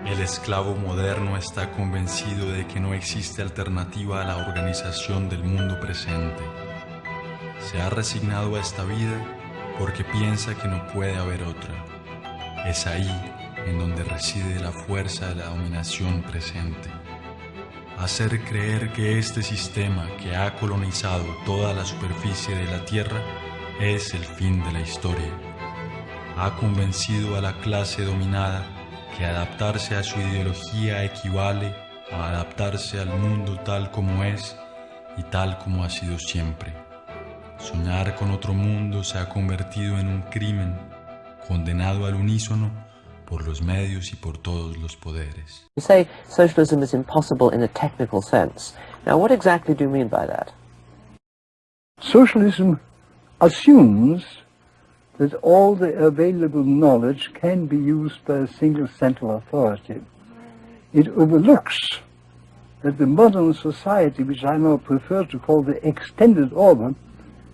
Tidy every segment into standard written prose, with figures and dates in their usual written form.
El esclavo moderno está convencido de que no existe alternativa a la organización del mundo presente. Se ha resignado a esta vida porque piensa que no puede haber otra. Es ahí en donde reside la fuerza de la dominación presente. Hacer creer que este sistema que ha colonizado toda la superficie de la Tierra es el fin de la historia. Ha convencido a la clase dominada que adaptarse a su ideología equivale a adaptarse al mundo tal como es y tal como ha sido siempre. Soñar con otro mundo se ha convertido en un crimen, condenado al unísono por los medios y por todos los poderes. You say socialism is impossible in a technical sense. Now, what exactly do you mean by that? Socialism assumes that all the available knowledge can be used by a single central authority. It overlooks that the modern society, which I now prefer to call the extended order,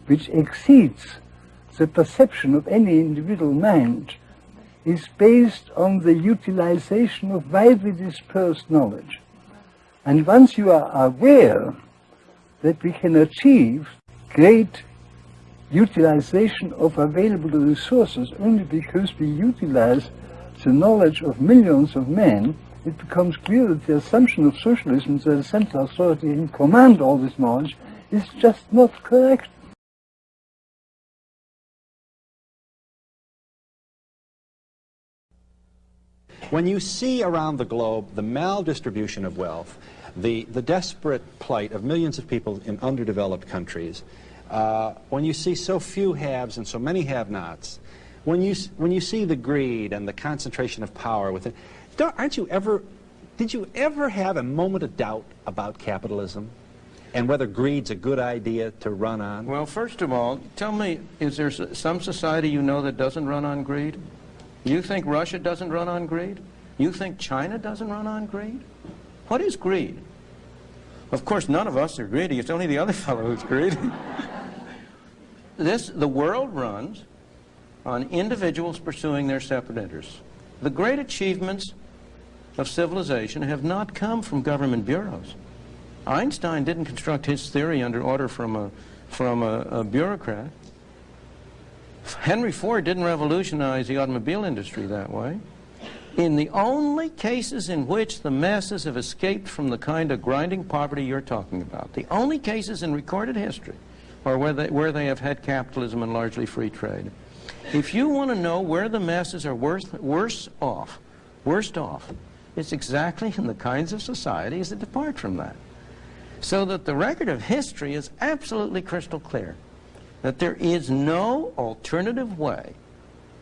which exceeds the perception of any individual mind, is based on the utilization of widely dispersed knowledge. And once you are aware that we can achieve great utilization of available resources only because we utilize the knowledge of millions of men, it becomes clear that the assumption of socialism that a central authority can command all this knowledge is just not correct. When you see around the globe the maldistribution of wealth, the desperate plight of millions of people in underdeveloped countries, when you see so few haves and so many have-nots, when you see the greed and the concentration of power within, did you ever have a moment of doubt about capitalism and whether greed's a good idea to run on? Well, first of all, tell me, is there some society you know that doesn't run on greed? You think Russia doesn't run on greed? You think China doesn't run on greed? What is greed? Of course, none of us are greedy. It's only the other fellow who's greedy. The world runs on individuals pursuing their separate interests. The great achievements of civilization have not come from government bureaus. Einstein didn't construct his theory under order from a bureaucrat. Henry Ford didn't revolutionize the automobile industry that way. In the only cases in which the masses have escaped from the kind of grinding poverty you're talking about, the only cases in recorded history are where they have had capitalism and largely free trade. If you want to know where the masses are worst off, it's exactly in the kinds of societies that depart from that. So that the record of history is absolutely crystal clear that there is no alternative way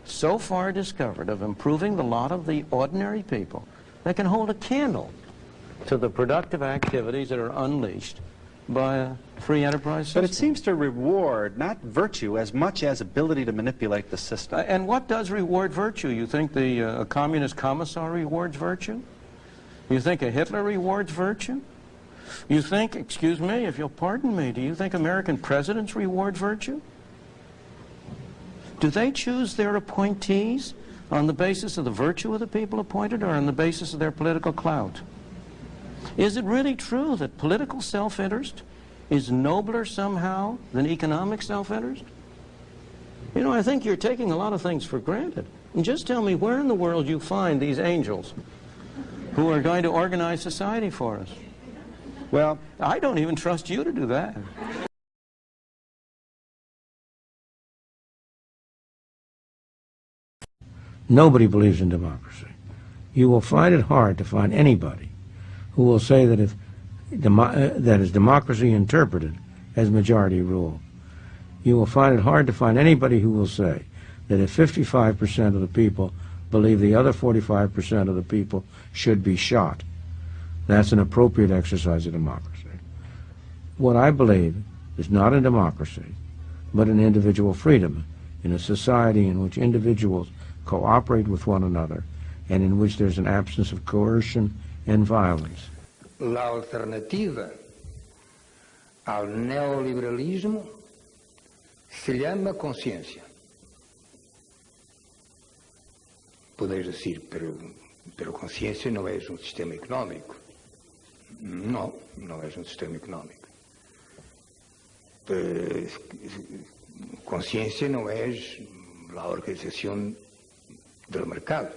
so far discovered of improving the lot of the ordinary people that can hold a candle to the productive activities that are unleashed by a free enterprise system. But it seems to reward not virtue as much as ability to manipulate the system. And what does reward virtue? You think a communist commissar rewards virtue? You think a Hitler rewards virtue? You think, excuse me, if you'll pardon me, do you think American presidents reward virtue? Do they choose their appointees on the basis of the virtue of the people appointed or on the basis of their political clout? Is it really true that political self-interest is nobler somehow than economic self-interest? You know, I think you're taking a lot of things for granted. And just tell me where in the world you find these angels who are going to organize society for us. Well, I don't even trust you to do that. Nobody believes in democracy. You will find it hard to find anybody who will say that that is democracy interpreted as majority rule. You will find it hard to find anybody who will say that if 55% of the people believe the other 45% of the people should be shot, that's an appropriate exercise of democracy. What I believe is not in democracy, but in individual freedom, in a society in which individuals cooperate with one another and in which there's an absence of coercion and violence. La alternativa al neoliberalismo se llama conciencia. Podeis decir, pero Pero consciência não é um sistema económico. Não, não é um sistema económico. Consciência não é a organização do mercado.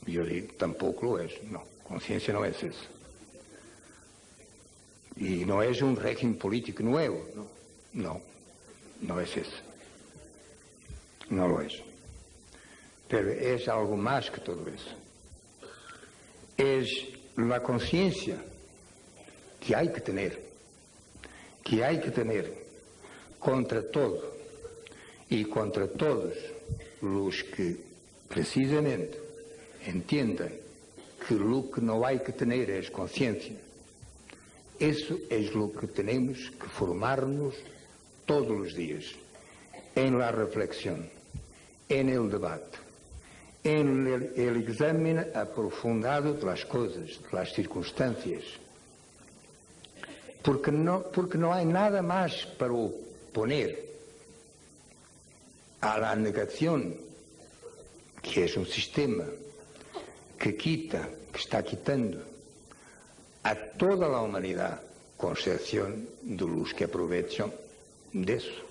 E eu digo, tampouco lo é. Não, consciência não é isso. E não é um regime político novo. Não, não é isso. Não lo é. Pero é algo mais que tudo isso. É a consciência que há que ter contra todo e contra todos os que precisamente entendem que o que não há que ter é consciência. Isso é o que temos que formar-nos todos os dias, em la reflexão, en el debate, en el examen aprofundado de las cosas, de las circunstancias, porque não há nada mais para oponer a la negación, que é um sistema que quita, que está quitando a toda a humanidade, com exceção de los que aproveitam disso.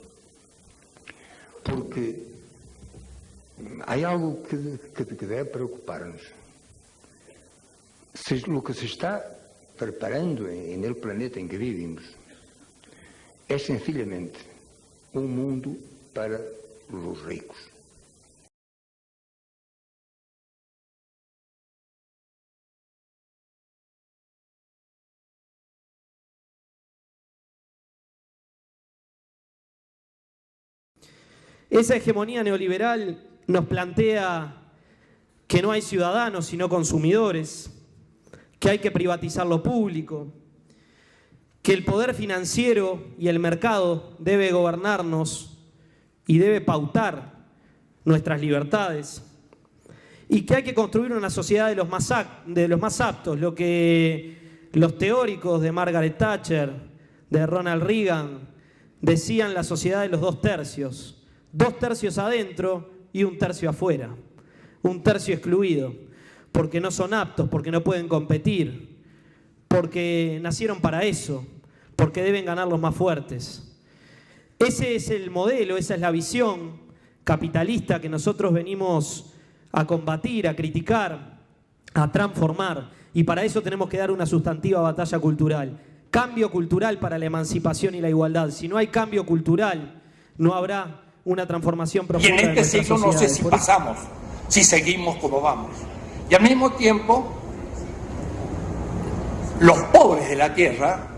Porque há algo que deve preocupar-nos. O que se está preparando no planeta em que vivimos é sencillamente um mundo para os ricos. Esa hegemonía neoliberal nos plantea que no hay ciudadanos sino consumidores, que hay que privatizar lo público, que el poder financiero y el mercado debe gobernarnos y debe pautar nuestras libertades, y que hay que construir una sociedad de los más aptos, lo que los teóricos de Margaret Thatcher, de Ronald Reagan, decían la sociedad de los 2 tercios. 2 tercios adentro y 1 tercio afuera. 1 tercio excluido, porque no son aptos, porque no pueden competir, porque nacieron para eso, porque deben ganar los más fuertes. Ese es el modelo, esa es la visión capitalista que nosotros venimos a combatir, a criticar, a transformar, y para eso tenemos que dar una sustantiva batalla cultural. Cambio cultural para la emancipación y la igualdad. Si no hay cambio cultural, no habrá una transformación profunda. Y en este siglo no sé si pasamos, si seguimos como vamos. Y al mismo tiempo, los pobres de la tierra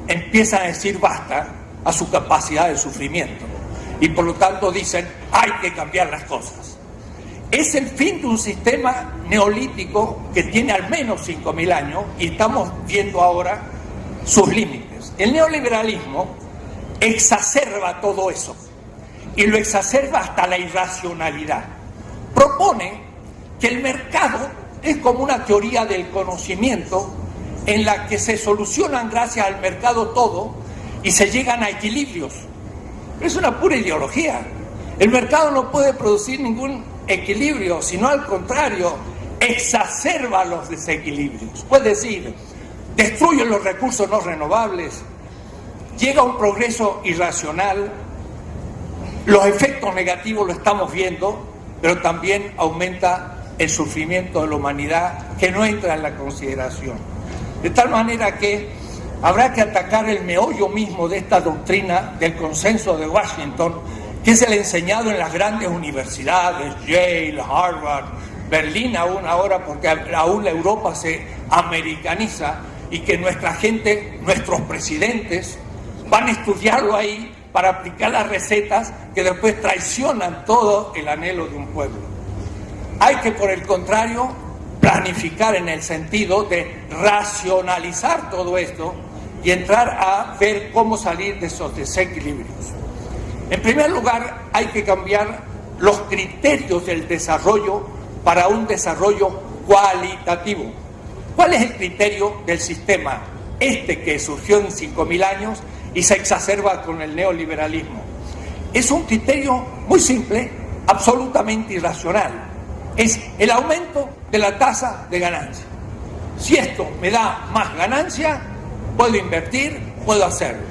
empiezan a decir basta a su capacidad de sufrimiento. Y por lo tanto dicen, hay que cambiar las cosas. Es el fin de un sistema neolítico que tiene al menos 5.000 años y estamos viendo ahora sus límites. El neoliberalismo exacerba todo eso. Y lo exacerba hasta la irracionalidad. Propone que el mercado es como una teoría del conocimiento en la que se solucionan gracias al mercado todo y se llegan a equilibrios. Es una pura ideología. El mercado no puede producir ningún equilibrio, sino al contrario, exacerba los desequilibrios. Es decir, destruye los recursos no renovables, llega a un progreso irracional. Los efectos negativos lo estamos viendo, pero también aumenta el sufrimiento de la humanidad que no entra en la consideración. De tal manera que habrá que atacar el meollo mismo de esta doctrina del consenso de Washington, que es el enseñado en las grandes universidades, Yale, Harvard, Berlín aún ahora, porque aún la Europa se americaniza, y que nuestra gente, nuestros presidentes, van a estudiarlo ahí para aplicar las recetas que después traicionan todo el anhelo de un pueblo. Hay que, por el contrario, planificar en el sentido de racionalizar todo esto y entrar a ver cómo salir de esos desequilibrios. En primer lugar, hay que cambiar los criterios del desarrollo para un desarrollo cualitativo. ¿Cuál es el criterio del sistema que surgió en 5.000 años y se exacerba con el neoliberalismo? Es un criterio muy simple, absolutamente irracional. es el aumento de la tasa de ganancia. Si esto me da más ganancia, puedo invertir, puedo hacerlo.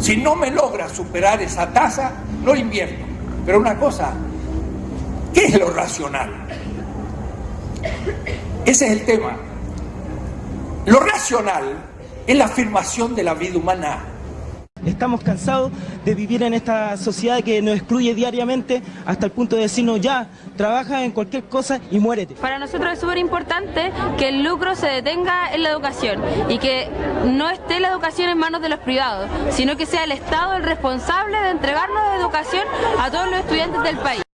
Si no me logra superar esa tasa, no invierto. Pero una cosa, ¿qué es lo racional? Ese es el tema. Lo racional es la afirmación de la vida humana. Estamos cansados de vivir en esta sociedad que nos excluye diariamente hasta el punto de decirnos ya, trabaja en cualquier cosa y muérete. Para nosotros es súper importante que el lucro se detenga en la educación y que no esté la educación en manos de los privados, sino que sea el Estado el responsable de entregarnos educación a todos los estudiantes del país.